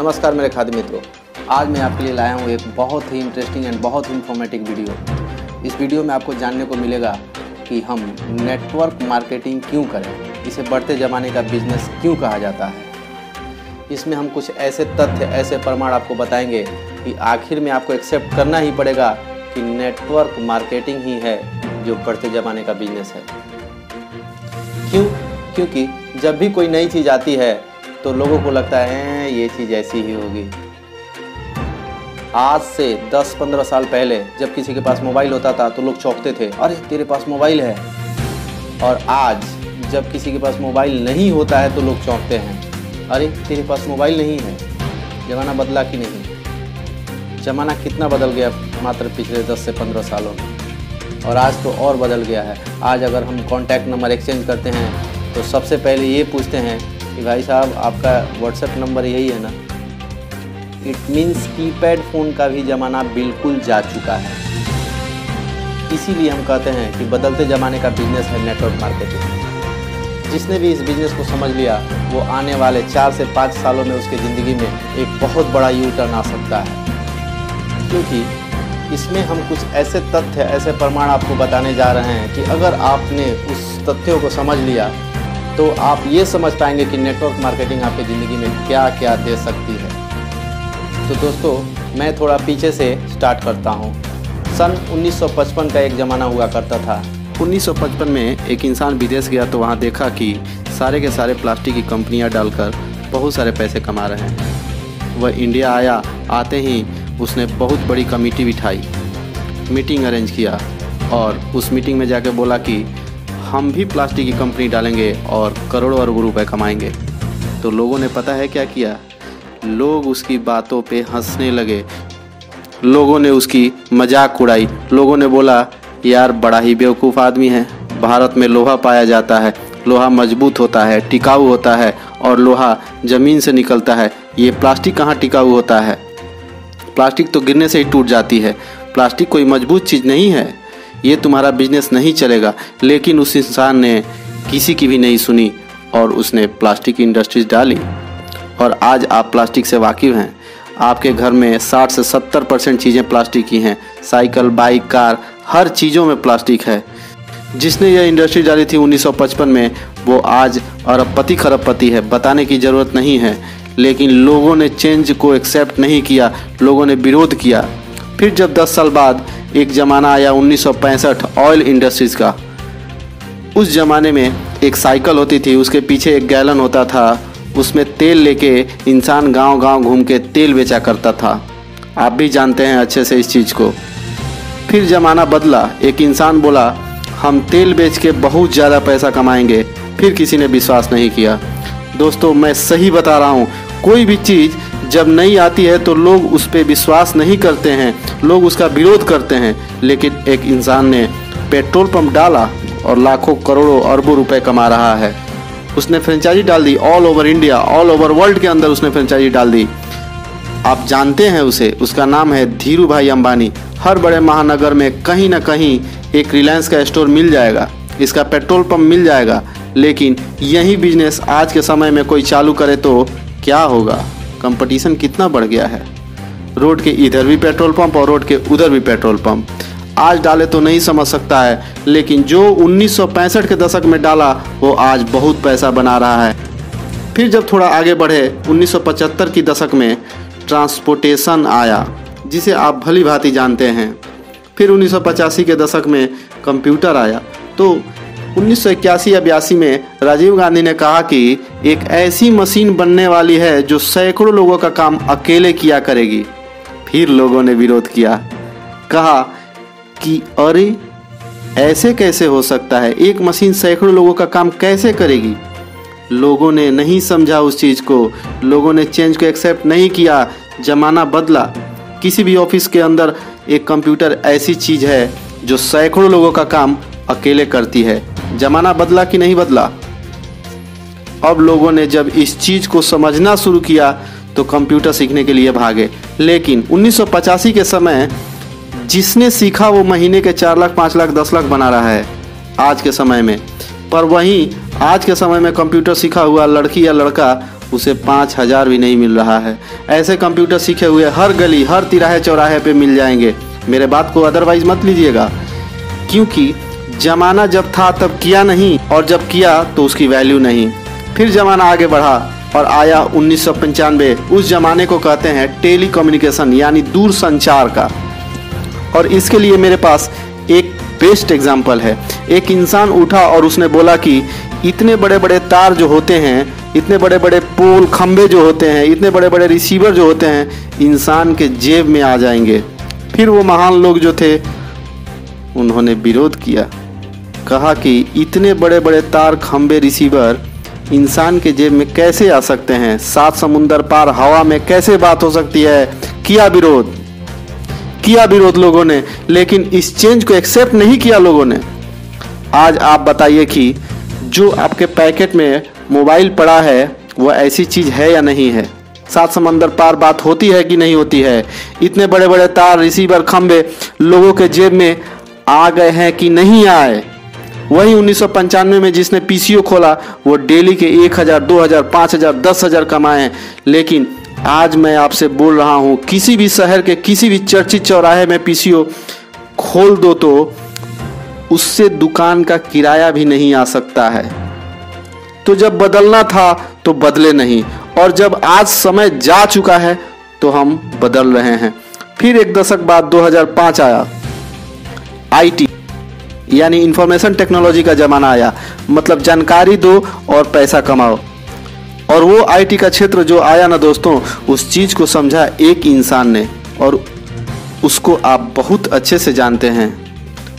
नमस्कार मेरे खाद्य मित्रों, आज मैं आपके लिए लाया हूँ एक बहुत ही इंटरेस्टिंग एंड बहुत ही इंफॉर्मेटिव वीडियो। इस वीडियो में आपको जानने को मिलेगा कि हम नेटवर्क मार्केटिंग क्यों करें, इसे बढ़ते ज़माने का बिजनेस क्यों कहा जाता है। इसमें हम कुछ ऐसे तथ्य, ऐसे प्रमाण आपको बताएंगे कि आखिर में आपको एक्सेप्ट करना ही पड़ेगा कि नेटवर्क मार्केटिंग ही है जो बढ़ते ज़माने का बिजनेस है। क्यों? क्योंकि जब भी कोई नई चीज़ आती है तो लोगों को लगता है ये चीज़ ऐसी ही होगी। आज से 10-15 साल पहले जब किसी के पास मोबाइल होता था तो लोग चौंकते थे, अरे तेरे पास मोबाइल है। और आज जब किसी के पास मोबाइल नहीं होता है तो लोग चौंकते हैं, अरे तेरे पास मोबाइल नहीं है। ज़माना बदला कि नहीं? ज़माना कितना बदल गया मात्र पिछले 10 से 15 सालों में, और आज तो और बदल गया है। आज अगर हम कॉन्टैक्ट नंबर एक्सचेंज करते हैं तो सबसे पहले ये पूछते हैं कि भाई साहब आपका व्हाट्सएप नंबर यही है ना। इट मीन्स कीपैड फ़ोन का भी ज़माना बिल्कुल जा चुका है। इसीलिए हम कहते हैं कि बदलते ज़माने का बिजनेस है नेटवर्क मार्केटिंग। जिसने भी इस बिज़नेस को समझ लिया वो आने वाले 4 से 5 सालों में उसकी ज़िंदगी में एक बहुत बड़ा यू टर्न आ सकता है, क्योंकि इसमें हम कुछ ऐसे तथ्य, ऐसे प्रमाण आपको बताने जा रहे हैं कि अगर आपने उस तथ्यों को समझ लिया तो आप ये समझ पाएंगे कि नेटवर्क मार्केटिंग आपकी ज़िंदगी में क्या क्या दे सकती है। तो दोस्तों, मैं थोड़ा पीछे से स्टार्ट करता हूँ। सन 1955 का एक ज़माना हुआ करता था। 1955 में एक इंसान विदेश गया तो वहाँ देखा कि सारे के सारे प्लास्टिक की कंपनियाँ डालकर बहुत सारे पैसे कमा रहे हैं। वह इंडिया आया, आते ही उसने बहुत बड़ी कमेटी बिठाई, मीटिंग अरेंज किया और उस मीटिंग में जाके बोला कि हम भी प्लास्टिक की कंपनी डालेंगे और करोड़ों अरबों रुपए कमाएंगे। तो लोगों ने पता है क्या किया? लोग उसकी बातों पे हंसने लगे, लोगों ने उसकी मजाक उड़ाई। लोगों ने बोला यार बड़ा ही बेवकूफ़ आदमी है, भारत में लोहा पाया जाता है, लोहा मजबूत होता है, टिकाऊ होता है और लोहा ज़मीन से निकलता है, ये प्लास्टिक कहाँ टिकाऊ होता है? प्लास्टिक तो गिरने से ही टूट जाती है, प्लास्टिक कोई मजबूत चीज़ नहीं है, ये तुम्हारा बिजनेस नहीं चलेगा। लेकिन उस इंसान ने किसी की भी नहीं सुनी और उसने प्लास्टिक इंडस्ट्रीज डाली। और आज आप प्लास्टिक से वाकिफ़ हैं। आपके घर में 60 से 70% चीज़ें प्लास्टिक की हैं। साइकिल, बाइक, कार, हर चीज़ों में प्लास्टिक है। जिसने यह इंडस्ट्री डाली थी 1955 में, वो आज अरबपति खरबपति है, बताने की ज़रूरत नहीं है। लेकिन लोगों ने चेंज को एक्सेप्ट नहीं किया, लोगों ने विरोध किया। फिर जब 10 साल बाद एक ज़माना आया 1965 ऑयल इंडस्ट्रीज़ का। उस ज़माने में एक साइकिल होती थी, उसके पीछे एक गैलन होता था, उसमें तेल लेके इंसान गांव-गांव घूम के तेल बेचा करता था। आप भी जानते हैं अच्छे से इस चीज़ को। फिर ज़माना बदला, एक इंसान बोला हम तेल बेच के बहुत ज़्यादा पैसा कमाएंगे। फिर किसी ने विश्वास नहीं किया। दोस्तों, मैं सही बता रहा हूँ, कोई भी चीज़ जब नई आती है तो लोग उस पर विश्वास नहीं करते हैं, लोग उसका विरोध करते हैं। लेकिन एक इंसान ने पेट्रोल पंप डाला और लाखों करोड़ों अरबों रुपए कमा रहा है। उसने फ्रेंचाइजी डाल दी, all over India, all over world के अंदर उसने फ्रेंचाइजी डाल दी। आप जानते हैं उसे, उसका नाम है धीरू भाई अंबानी। हर बड़े महानगर में कहीं ना कहीं एक रिलायंस का स्टोर मिल जाएगा, इसका पेट्रोल पंप मिल जाएगा। लेकिन यही बिजनेस आज के समय में कोई चालू करे तो क्या होगा? कंपटीशन कितना बढ़ गया है। रोड के इधर भी पेट्रोल पंप और रोड के उधर भी पेट्रोल पंप। आज डाले तो नहीं समझ सकता है, लेकिन जो 1965 के दशक में डाला वो आज बहुत पैसा बना रहा है। फिर जब थोड़ा आगे बढ़े 1975 की दशक में ट्रांसपोर्टेशन आया, जिसे आप भली भांति जानते हैं। फिर 1985 के दशक में कंप्यूटर आया। तो 1981 या 82 में राजीव गांधी ने कहा कि एक ऐसी मशीन बनने वाली है जो सैकड़ों लोगों का काम अकेले किया करेगी। फिर लोगों ने विरोध किया, कहा कि अरे ऐसे कैसे हो सकता है, एक मशीन सैकड़ों लोगों का काम कैसे करेगी? लोगों ने नहीं समझा उस चीज़ को, लोगों ने चेंज को एक्सेप्ट नहीं किया। ज़माना बदला। किसी भी ऑफिस के अंदर एक कंप्यूटर ऐसी चीज़ है जो सैकड़ों लोगों का काम अकेले करती है। ज़माना बदला कि नहीं बदला? अब लोगों ने जब इस चीज़ को समझना शुरू किया तो कंप्यूटर सीखने के लिए भागे। लेकिन 1985 के समय जिसने सीखा वो महीने के 4 लाख, 5 लाख, 10 लाख बना रहा है आज के समय में। पर वहीं आज के समय में कंप्यूटर सीखा हुआ लड़की या लड़का उसे 5,000 भी नहीं मिल रहा है। ऐसे कंप्यूटर सीखे हुए हर गली हर तिराहे चौराहे पे मिल जाएंगे। मेरे बात को अदरवाइज मत लीजिएगा, क्योंकि ज़माना जब था तब किया नहीं, और जब किया तो उसकी वैल्यू नहीं। फिर ज़माना आगे बढ़ा और आया 1995। उस ज़माने को कहते हैं टेली कम्युनिकेशन यानी दूर संचार का। और इसके लिए मेरे पास एक बेस्ट एग्जाम्पल है। एक इंसान उठा और उसने बोला कि इतने बड़े बड़े तार जो होते हैं, इतने बड़े बड़े पोल खंबे जो होते हैं, इतने बड़े बड़े रिसीवर जो होते हैं, इंसान के जेब में आ जाएंगे। फिर वो महान लोग जो थे उन्होंने विरोध किया, कहा कि इतने बड़े बड़े तार खंबे रिसीवर इंसान के जेब में कैसे आ सकते हैं, 7 समुंदर पार हवा में कैसे बात हो सकती है। किया विरोध लोगों ने, लेकिन इस चेंज को एक्सेप्ट नहीं किया लोगों ने। आज आप बताइए कि जो आपके पैकेट में मोबाइल पड़ा है वो ऐसी चीज़ है या नहीं है? 7 समंदर पार बात होती है कि नहीं होती है? इतने बड़े बड़े तार रिसीवर खंबे लोगों के जेब में आ गए हैं कि नहीं आए? वही 1995 में जिसने पीसीओ खोला वो डेली के 1,000, 2,000, 5,000, 10,000 कमाए हैं। लेकिन आज मैं आपसे बोल रहा हूँ, किसी भी शहर के किसी भी चर्चित चौराहे में पीसीओ खोल दो तो उससे दुकान का किराया भी नहीं आ सकता है। तो जब बदलना था तो बदले नहीं, और जब आज समय जा चुका है तो हम बदल रहे हैं। फिर एक दशक बाद 2005 आया, आईटी यानी इंफॉर्मेशन टेक्नोलॉजी का ज़माना आया। मतलब जानकारी दो और पैसा कमाओ। और वो आईटी का क्षेत्र जो आया ना दोस्तों, उस चीज़ को समझा एक इंसान ने, और उसको आप बहुत अच्छे से जानते हैं,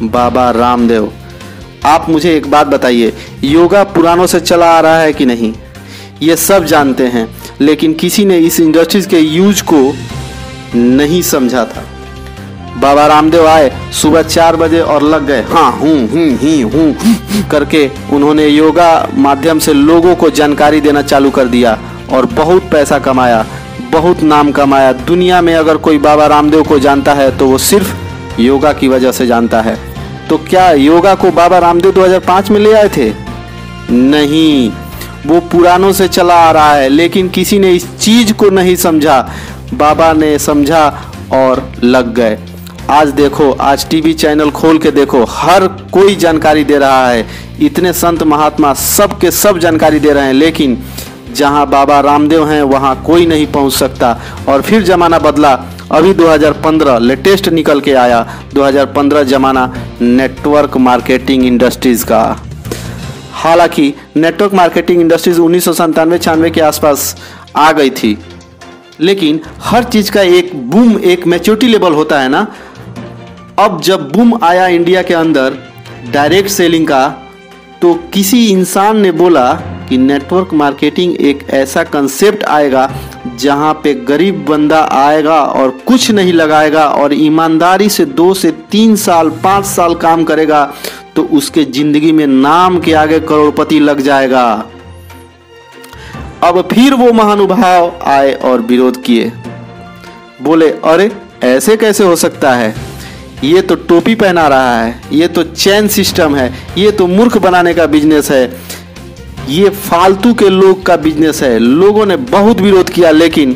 बाबा रामदेव। आप मुझे एक बात बताइए, योगा पुरानों से चला आ रहा है कि नहीं? ये सब जानते हैं, लेकिन किसी ने इस इंडस्ट्रीज के यूज को नहीं समझा था। बाबा रामदेव आए सुबह 4 बजे और लग गए हाँ हूँ करके। उन्होंने योगा माध्यम से लोगों को जानकारी देना चालू कर दिया और बहुत पैसा कमाया, बहुत नाम कमाया। दुनिया में अगर कोई बाबा रामदेव को जानता है तो वो सिर्फ योगा की वजह से जानता है। तो क्या योगा को बाबा रामदेव 2005 में ले आए थे? नहीं, वो पुरानों से चला आ रहा है, लेकिन किसी ने इस चीज को नहीं समझा। बाबा ने समझा और लग गए। आज देखो, आज टीवी चैनल खोल के देखो, हर कोई जानकारी दे रहा है। इतने संत महात्मा सब के सब जानकारी दे रहे हैं, लेकिन जहां बाबा रामदेव हैं वहां कोई नहीं पहुंच सकता। और फिर जमाना बदला। अभी 2015 लेटेस्ट निकल के आया। 2015 जमाना नेटवर्क मार्केटिंग इंडस्ट्रीज का। हालांकि नेटवर्क मार्केटिंग इंडस्ट्रीज 1997-96 के आसपास आ गई थी, लेकिन हर चीज का एक बूम, एक मैच्योरिटी लेवल होता है ना। अब जब बूम आया इंडिया के अंदर डायरेक्ट सेलिंग का, तो किसी इंसान ने बोला कि नेटवर्क मार्केटिंग एक ऐसा कंसेप्ट आएगा जहां पे गरीब बंदा आएगा और कुछ नहीं लगाएगा और ईमानदारी से 2 से 3 साल 5 साल काम करेगा तो उसके जिंदगी में नाम के आगे करोड़पति लग जाएगा। अब फिर वो महानुभाव आए और विरोध किए, बोले अरे ऐसे कैसे हो सकता है, ये तो टोपी पहना रहा है, ये तो चैन सिस्टम है, ये तो मूर्ख बनाने का बिजनेस है, ये फालतू के लोग का बिजनेस है। लोगों ने बहुत विरोध किया, लेकिन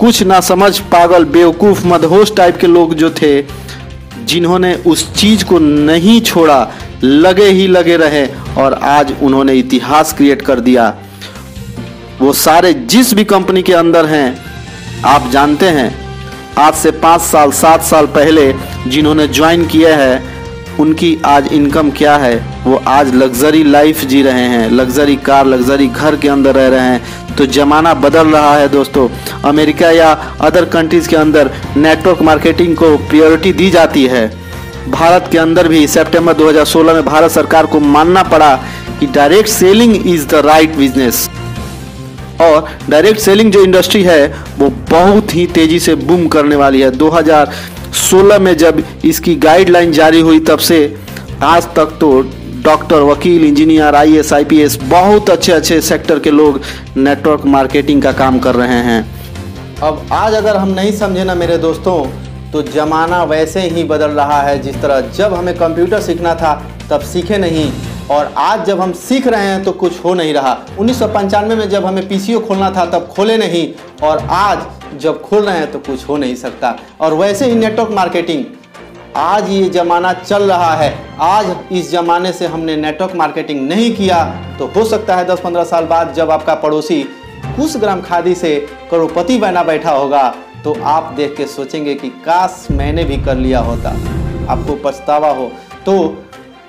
कुछ ना समझ पागल बेवकूफ़ मदहोश टाइप के लोग जो थे, जिन्होंने उस चीज़ को नहीं छोड़ा, लगे ही लगे रहे, और आज उन्होंने इतिहास क्रिएट कर दिया। वो सारे जिस भी कंपनी के अंदर हैं, आप जानते हैं, आज से 5 साल 7 साल पहले जिन्होंने ज्वाइन किया है उनकी आज इनकम क्या है? वो आज लग्जरी लाइफ जी रहे हैं, लग्जरी कार, लग्जरी घर के अंदर रह रहे हैं। तो ज़माना बदल रहा है दोस्तों। अमेरिका या अदर कंट्रीज़ के अंदर नेटवर्क मार्केटिंग को प्रायोरिटी दी जाती है। भारत के अंदर भी सितंबर 2016 में भारत सरकार को मानना पड़ा कि direct selling is the right business. और डायरेक्ट सेलिंग जो इंडस्ट्री है वो बहुत ही तेज़ी से बूम करने वाली है। 2016 में जब इसकी गाइडलाइन जारी हुई तब से आज तक तो डॉक्टर, वकील, इंजीनियर, IAS, IPS बहुत अच्छे सेक्टर के लोग नेटवर्क मार्केटिंग का काम कर रहे हैं। अब आज अगर हम नहीं समझे ना मेरे दोस्तों, तो ज़माना वैसे ही बदल रहा है। जिस तरह जब हमें कंप्यूटर सीखना था तब सीखे नहीं, और आज जब हम सीख रहे हैं तो कुछ हो नहीं रहा। 1995 में जब हमें पीसीओ खोलना था तब खोले नहीं, और आज जब खोल रहे हैं तो कुछ हो नहीं सकता। और वैसे ही नेटवर्क मार्केटिंग, आज ये ज़माना चल रहा है। आज इस ज़माने से हमने नेटवर्क मार्केटिंग नहीं किया तो हो सकता है 10-15 साल बाद जब आपका पड़ोसी कुछ ग्राम खादी से करोड़पति बना बैठा होगा तो आप देख के सोचेंगे कि काश मैंने भी कर लिया होता। आपको पछतावा हो। तो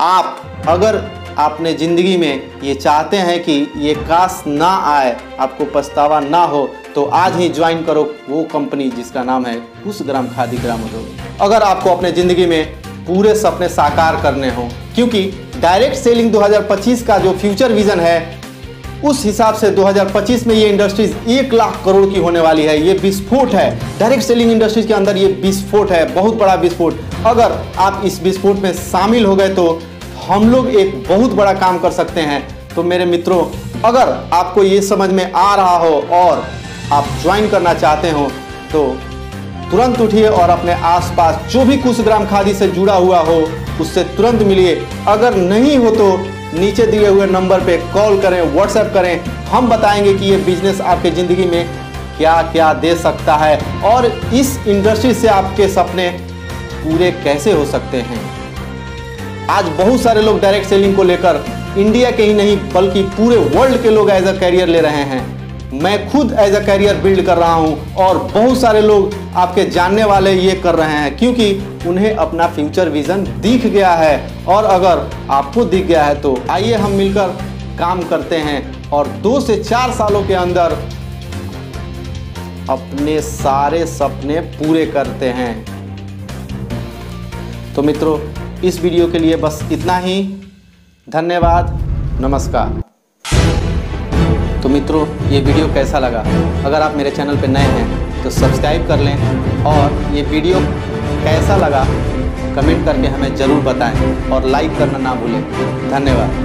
आप अगर आपने ज़िंदगी में ये चाहते हैं कि ये काश ना आए, आपको पछतावा ना हो, तो आज ही ज्वाइन करो वो कंपनी जिसका नाम है कुछ ग्राम खादी ग्राम उद्योग। अगर आपको अपने ज़िंदगी में पूरे सपने साकार करने हो, क्योंकि डायरेक्ट सेलिंग 2025 का जो फ्यूचर विज़न है उस हिसाब से 2025 में ये इंडस्ट्रीज 1 लाख करोड़ की होने वाली है। ये विस्फोट है डायरेक्ट सेलिंग इंडस्ट्रीज के अंदर, ये विस्फोट है, बहुत बड़ा विस्फोट। अगर आप इस विस्फोट में शामिल हो गए तो हम लोग एक बहुत बड़ा काम कर सकते हैं। तो मेरे मित्रों, अगर आपको ये समझ में आ रहा हो और आप ज्वाइन करना चाहते हो तो तुरंत उठिए और अपने आसपास जो भी कुछ ग्राम खादी से जुड़ा हुआ हो उससे तुरंत मिलिए। अगर नहीं हो तो नीचे दिए हुए नंबर पे कॉल करें, व्हाट्सएप करें। हम बताएंगे कि ये बिजनेस आपके ज़िंदगी में क्या क्या दे सकता है और इस इंडस्ट्री से आपके सपने पूरे कैसे हो सकते हैं। आज बहुत सारे लोग डायरेक्ट सेलिंग को लेकर इंडिया के ही नहीं बल्कि पूरे वर्ल्ड के लोग एज अ कैरियर ले रहे हैं। मैं खुद एज अ कैरियर बिल्ड कर रहा हूं और बहुत सारे लोग आपके जानने वाले ये कर रहे हैं क्योंकि उन्हें अपना फ्यूचर विजन दिख गया है। और अगर आपको दिख गया है तो आइए हम मिलकर काम करते हैं और 2 से 4 सालों के अंदर अपने सारे सपने पूरे करते हैं। तो मित्रों, इस वीडियो के लिए बस इतना ही। धन्यवाद, नमस्कार। तो मित्रों, ये वीडियो कैसा लगा? अगर आप मेरे चैनल पर नए हैं तो सब्सक्राइब कर लें और ये वीडियो कैसा लगा कमेंट करके हमें ज़रूर बताएं और लाइक करना ना भूलें। धन्यवाद।